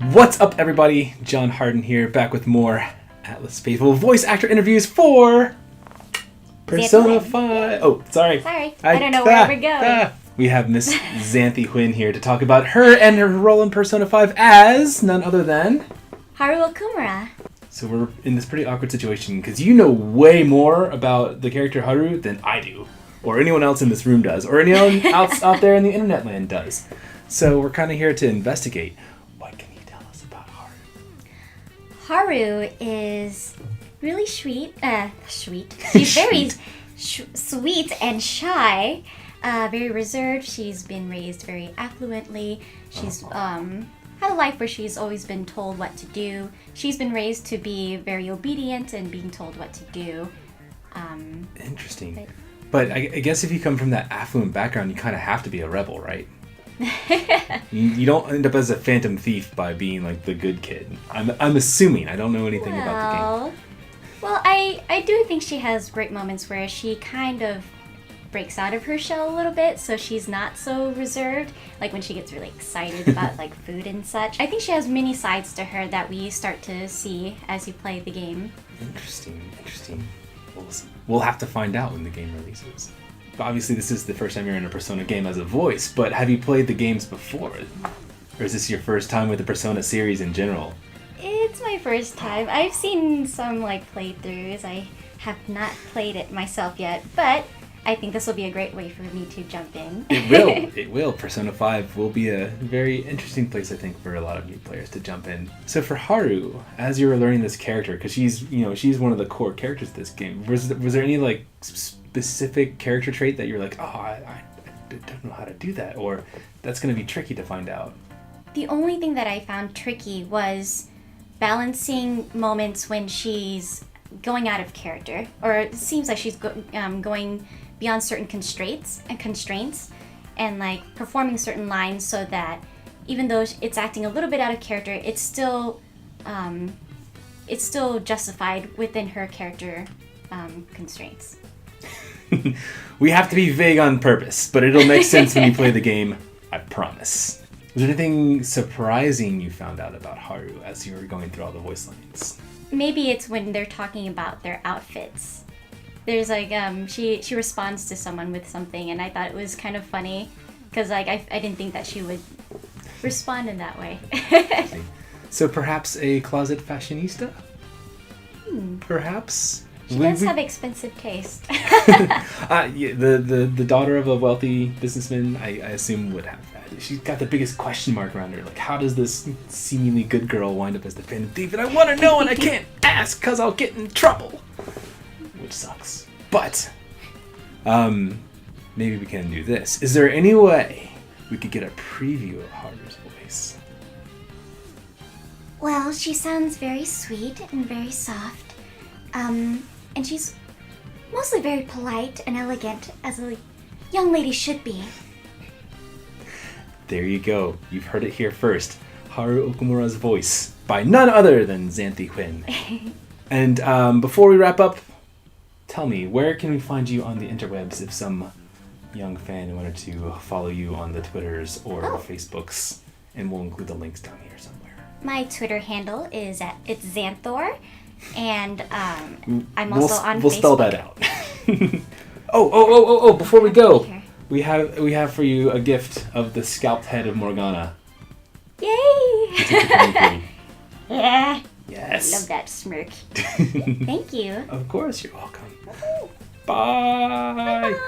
What's up, everybody? John Harden here, back with more Atlas Faithful voice actor interviews for Persona 5. Oh, sorry. I don't know where we're going. We have Miss Xanthe Huynh here to talk about her and her role in Persona 5 as none other than Haru Okumura. So we're in this pretty awkward situation because you know way more about the character Haru than I do, or anyone else in this room does, or anyone else out there in the internet land does. So we're kind of here to investigate. What can you tell us about Haru? Haru is really sweet. She's very sweet and shy. Very reserved. She's been raised very affluently. She's had a life where she's always been told what to do. She's been raised to be very obedient and being told what to do. Interesting. But I guess if you come from that affluent background, you kind of have to be a rebel, right? You don't end up as a phantom thief by being like the good kid. I'm assuming. I don't know anything about the game. Well, I do think she has great moments where she kind of breaks out of her shell a little bit, so she's not so reserved, like when she gets really excited about like food and such. I think she has many sides to her that we start to see as you play the game. Interesting. We'll have to find out when the game releases. Obviously, this is the first time you're in a Persona game as a voice, but have you played the games before? Or is this your first time with the Persona series in general? It's my first time. I've seen some like playthroughs. I have not played it myself yet, but I think this will be a great way for me to jump in. It will. Persona 5 will be a very interesting place, I think, for a lot of new players to jump in. So for Haru, as you were learning this character, because she's one of the core characters of this game, was there any like specific character trait that you're like, oh, I don't know how to do that, or that's going to be tricky to find out? The only thing that I found tricky was balancing moments when she's going out of character, or it seems like she's going beyond certain constraints, and like performing certain lines so that even though it's acting a little bit out of character, it's still justified within her character constraints. We have to be vague on purpose, but it'll make sense when you play the game, I promise. Was there anything surprising you found out about Haru as you were going through all the voice lines? Maybe it's when they're talking about their outfits. There's like she responds to someone with something, and I thought it was kind of funny because like I didn't think that she would respond in that way. So perhaps a closet fashionista? Perhaps. She does have expensive taste. The daughter of a wealthy businessman, I assume, would have that. She's got the biggest question mark around her. Like, how does this seemingly good girl wind up as the phantom thief? And I want to know, and I can't ask because I'll get in trouble. Which sucks. But, maybe we can do this. Is there any way we could get a preview of Haru's voice? Well, she sounds very sweet and very soft. And she's mostly very polite and elegant, as a young lady should be. There you go. You've heard it here first. Haru Okumura's voice by none other than Xanthe Huynh. And before we wrap up, tell me, where can we find you on the interwebs if some young fan wanted to follow you on the Twitters or Facebooks? And we'll include the links down here somewhere. My Twitter handle is it's Xanthor. And I'm also on Facebook. We'll spell that out. Oh! Before we go, we have for you a gift of the scalped head of Morgana. Yay! Yeah. Yes. I love that smirk. Thank you. Of course, you're welcome. Woo-hoo. Bye. Bye-bye.